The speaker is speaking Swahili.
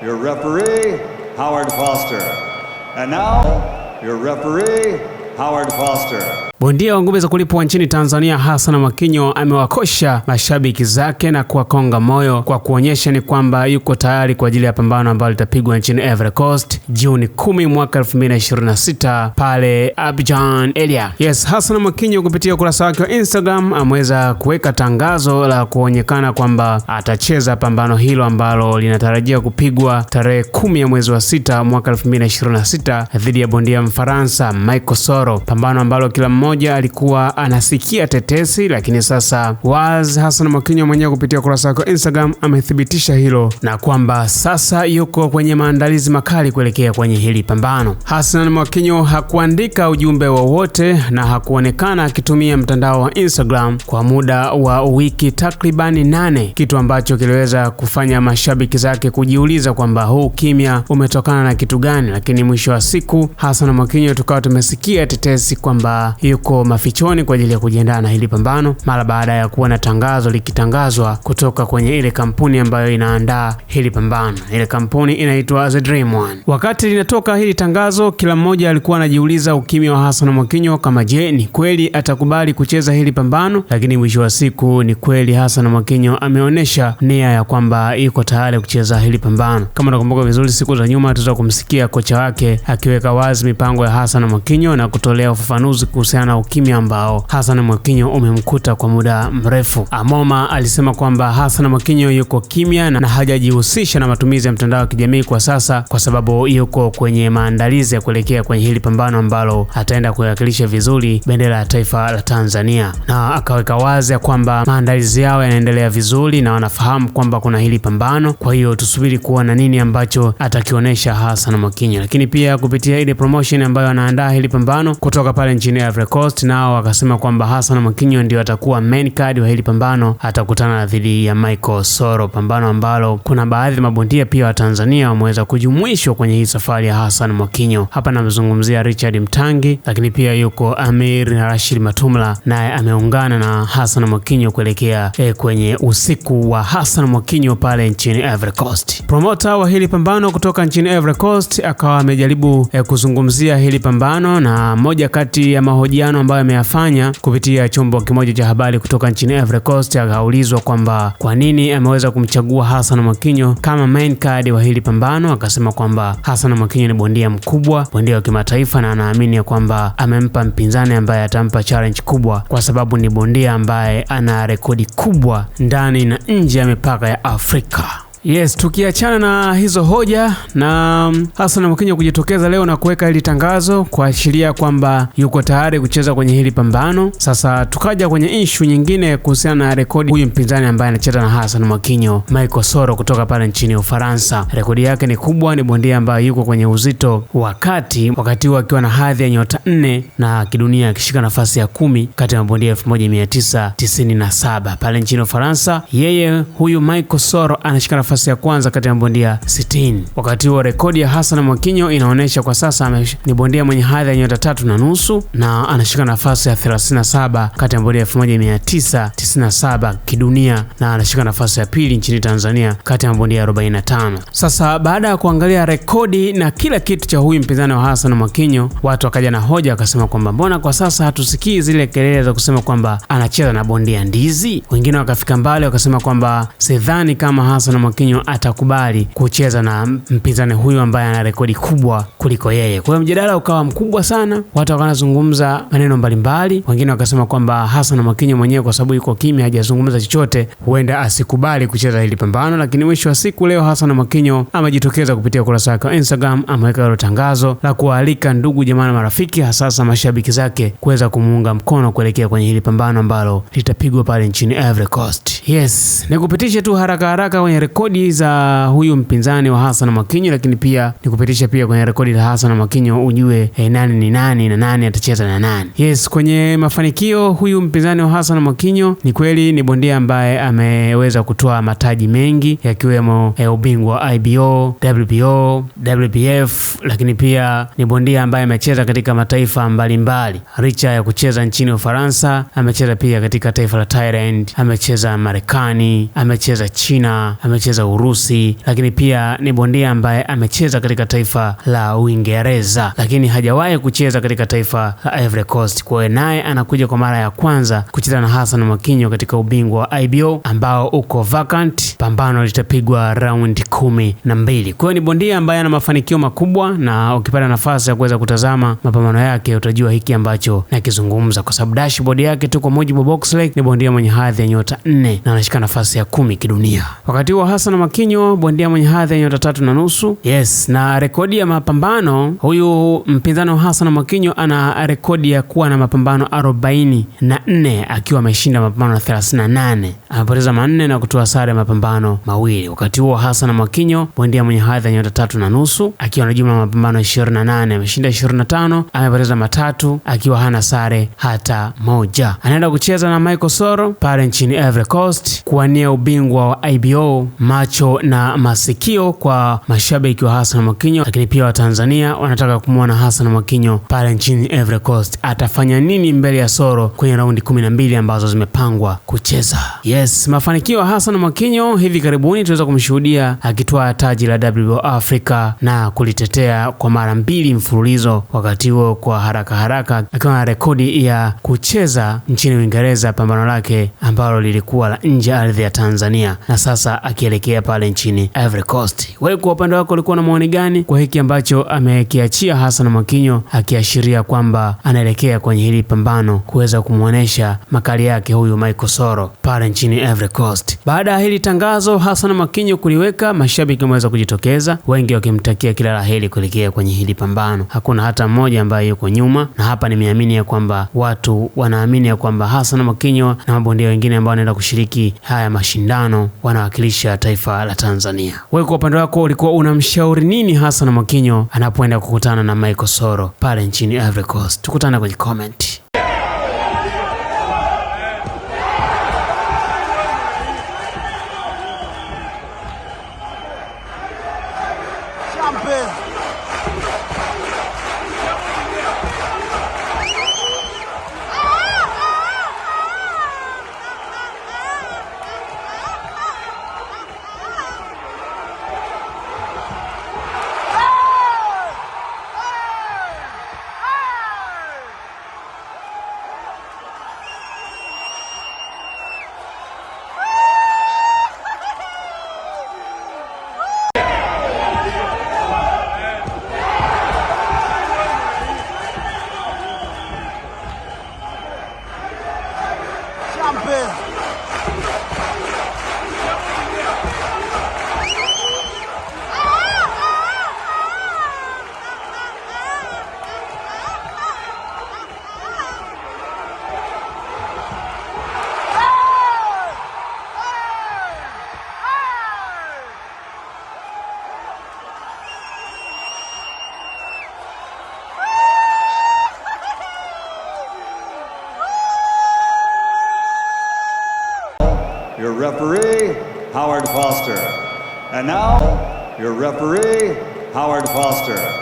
your referee, Howard Foster. And now, your referee, Howard Foster. Bondia wa ngumi za kulipwa nchini Tanzania Hassan Mwakinyo amewakosha mashabiki zake na kuwakonga moyo kwa kuonyesha ni kwamba yuko tayari kwa ajili ya pambano ambalo litapigwa nchini Ivory Coast Juni 10 mwaka 2026 pale Abidjan Elia. Yes, Hassan Mwakinyo kupitia ukurasa wake wa Instagram ameweza kuweka tangazo la kuonekana kwamba atacheza pambano hilo ambalo linatarajia kupigwa tarehe 10 ya mwezi wa 6 mwaka 2026 dhidi ya bondia Mfaransa Michael Soro, pambano ambalo kila mmoja alikuwa anasikia tetesi, lakini sasa Hassan Mwakinyo mwenyewe kupitia ukurasa wake wa Instagram amethibitisha hilo na kwamba sasa yuko kwenye maandalizi makali kuelekea kwenye hili pambano. Hassan Mwakinyo hakuandika ujumbe wowote na hakuonekana akitumia mtandao wa Instagram kwa muda wa wiki takribani 8, kitu ambacho kiliweza kufanya mashabiki zake kujiuliza kwamba huu kimya umetokana na kitu gani, lakini mwisho wa siku Hassan Mwakinyo tukawa tumesikia tetesi kwamba yuko mafichoni kwa ajili ya kujiandaa na hili pambano mara baada ya kuwa na tangazo likitangazwa kutoka kwenye ile kampuni ambayo inaandaa hili pambano. Ile kampuni inaitwa The Dream One. Wakati linatoka hili tangazo, kila mmoja alikuwa anajiuliza ukimya wa Hassan Mwakinyo kama je, ni kweli atakubali kucheza hili pambano, lakini mwisho wa siku ni kweli Hassan Mwakinyo ameonyesha nia ya kwamba yuko tayari kucheza hili pambano. Kama nakumbuka vizuri, siku za nyuma tuliweza kumsikia kocha wake akiweka wazi mipango ya Hassan Mwakinyo na kutolea ufafanuzi kuhusiana na ukimya ambao Hassan Mwakinyo umemkuta kwa muda mrefu. Amoma alisema kwamba Hassan Mwakinyo yuko kimya na hajajihusisha na matumizi ya mtandao wa kijamii kwa sasa kwa sababu yuko kwenye maandalizi ya kuelekea kwenye hili pambano ambalo ataenda kuwakilisha vizuri bendera ya taifa la Tanzania, na akaweka wazi kwamba maandalizi yao yanaendelea vizuri na wanafahamu kwamba kuna hili pambano. Kwa hiyo tusubiri kuona nini ambacho atakionyesha Hassan Mwakinyo. Lakini pia kupitia ile promotion ambayo anaandaa hili pambano kutoka pale nchini Ivory Coast, nao wakasema kwamba Hassan Mwakinyo ndio atakuwa main card wa hili pambano, atakutana dhidi ya Michael Soro, pambano ambalo kuna baadhi ya mabondia pia wa Tanzania wameweza kujumuishwa kwenye hii safari ya Hassan Mwakinyo. Hapa namzungumzia Richard Mtangi, lakini pia yuko Amir na Rashid Matumla, naye ameungana na Hassan Mwakinyo kuelekea kwenye usiku wa Hassan Mwakinyo pale nchini Ivory Coast. Promoter wa hili pambano kutoka nchini Ivory Coast akawa amejaribu kuzungumzia hili pambano, na moja kati ya mahojiano ambayo ameyafanya kupitia chombo kimoja cha habari kutoka nchini Ivory Coast, akaulizwa kwamba kwa nini ameweza kumchagua Hassan Mwakinyo kama main card wa hili pambano. Akasema kwamba Hassan Mwakinyo ni bondia mkubwa, bondia wa kimataifa, na anaamini kwamba amempa mpinzani ambaye atampa challenge kubwa kwa sababu ni bondia ambaye ana rekodi kubwa ndani na nje ya mipaka ya Afrika. Yes, tukiachana na hizo hoja na Hassan Mwakinyo kujitokeza leo na kuweka hili tangazo kuashiria kwamba yuko tayari kucheza kwenye hili pambano. Sasa tukaja kwenye issue nyingine kuhusiana na rekodi huyu mpinzani ambaye anacheza na Hassan Mwakinyo, Michael Soro kutoka pale nchini Ufaransa. Rekodi yake ni kubwa, ni bondia ambaye yuko kwenye uzito wakati huo akiwa na hadhi ya nyota 4 na kidunia akishika nafasi ya 10 kati ya mabondia 1997 pale nchini Ufaransa. Yeye huyu Michael Soro anashika nafasi ya kwanza kati ya bondia 60. Wakati huo rekodi ya Hassan Mwakinyo inaonyesha kwa sasa ni bondia mwenye hadhi ya nyota 3.5 na anashika nafasi ya 37 kati ya bondia 1997 kidunia, na anashika nafasi ya pili nchini Tanzania kati ya bondia 45. Sasa baada ya kuangalia rekodi na kila kitu cha huyu mpinzani wa Hassan Mwakinyo, watu wakaja na hoja wakasema kwamba mbona kwa sasa hatusikii zile kelele za kusema kwamba anacheza na bondia ndizi. Wengine wakafika mbali wakasema kwamba sidhani kama Hassan Mwakinyo atakubali kucheza na mpinzani huyu ambaye ana rekodi kubwa kuliko yeye. Kwa hiyo mjadala ukawa mkubwa sana, watu wanazungumza maneno mbalimbali. Wengine wakasema kwamba Hassan Mwakinyo mwenyewe kwa sababu yuko kimya, hajazungumza chochote, huenda asikubali kucheza hili pambano. Lakini mwisho wa siku leo Hassan Mwakinyo amejitokeza kupitia ukurasa wake wa Instagram, ameweka hilo tangazo la kualika ndugu jamaa na marafiki, hasa mashabiki zake kuweza kumuunga mkono kuelekea kwenye hili pambano ambalo litapigwa pale nchini Ivory Coast. Yes, nikupitishe tu haraka kwenye rekodi za huyu mpinzani wa Hassan Mwakinyo, lakini pia nikupitisha pia kwenye rekodi za Hassan Mwakinyo ujue nani ni nani na nani atacheza na nani. Yes, kwenye mafanikio huyu mpinzani wa Hassan Mwakinyo ni kweli ni bondia ambaye ameweza kutoa mataji mengi yakiwemo ubingwa wa IBO, WBO, WBF, lakini pia ni bondia ambaye amecheza katika mataifa mbalimbali. Licha ya kucheza nchini Ufaransa, amecheza pia katika taifa la Thailand, amecheza Marekani, amecheza China, amecheza amecheza Urusi, lakini pia ni bondia ambaye amecheza katika taifa la Uingereza, lakini hajawahi kucheza katika taifa la Ivory Coast. Kwa hiyo naye anakuja kwa mara ya kwanza kucheza na Hassan Mwakinyo katika ubingwa wa IBO ambao uko vacant. Pambano litapigwa raundi 12. Kwa hiyo ni bondia ambaye ana mafanikio makubwa, na ukipata nafasi ya kuweza kutazama mapambano yake utajua hiki ambacho nakizungumza, kwa sababu dashboard yake tu kwa mujibu wa Boxrec ni bondia mwenye hadhi ya nyota 4 na anashika nafasi ya 10 kidunia. Wakati huo Hassan Mwakinyo bondia mwenye hadhi ya nyota 3.5. Yes, na rekodi ya mapambano, huyu mpinzani wa Hassan Mwakinyo ana rekodi ya kuwa na mapambano 44 akiwa ameshinda mapambano 38, amepoteza 4 na kutoa sare ya mapambano 2. Wakati huo Hassan Mwakinyo bondia mwenye hadhi ya nyota 3.5 akiwa na jumla ya mapambano 28, ameshinda 25, amepoteza 3 akiwa hana sare hata moja. Anaenda kucheza na Michael Soro pale nchini Ivory Coast kuwania ubingwa wa IBO. Macho na masikio kwa mashabiki wa Hassan Mwakinyo, lakini pia wa Tanzania wanataka kumwona Hassan Mwakinyo pale nchini Ivory Coast atafanya nini mbele ya Soro kwenye raundi 12 ambazo zimepangwa kucheza. Yes, mafanikio ya Hassan Mwakinyo hivi karibuni tuweza kumshuhudia akitoa taji la WBO Africa na kulitetea kwa mara 2 mfululizo, wakati huo kwa haraka akiwa na rekodi ya kucheza nchini Uingereza pambano lake ambalo lilikuwa la nje ardhi ya Tanzania, na sasa akielekea pale nchini Ivory Coast. Wewe kwa upande wako ulikuwa na maoni gani kwa hiki ambacho amekiachia Hassan Mwakinyo, akiashiria kwamba anaelekea kwenye hili pambano kuweza kumuonesha makali yake huyu Michael Soro pale nchini Ivory Coast? Baada ya hili tangazo Hassan Mwakinyo kuliweka, mashabiki wameweza kujitokeza, wengi wakimtakia kila la heri kuelekea kwenye hili pambano. Hakuna hata mmoja ambaye yuko nyuma, na hapa nimeamini ya kwamba watu wanaamini ya kwamba Hassan Mwakinyo na mabondia wengine ambao wanaenda kushiriki haya mashindano wanawakilisha taifa la Tanzania. Wewe kwa upande wako ulikuwa unamshauri nini Hassan Mwakinyo anapoenda kukutana na Michael Soro pale nchini Ivory Coast? Tukutane kwenye comment. Your referee, Howard Foster. And now, your referee, Howard Foster.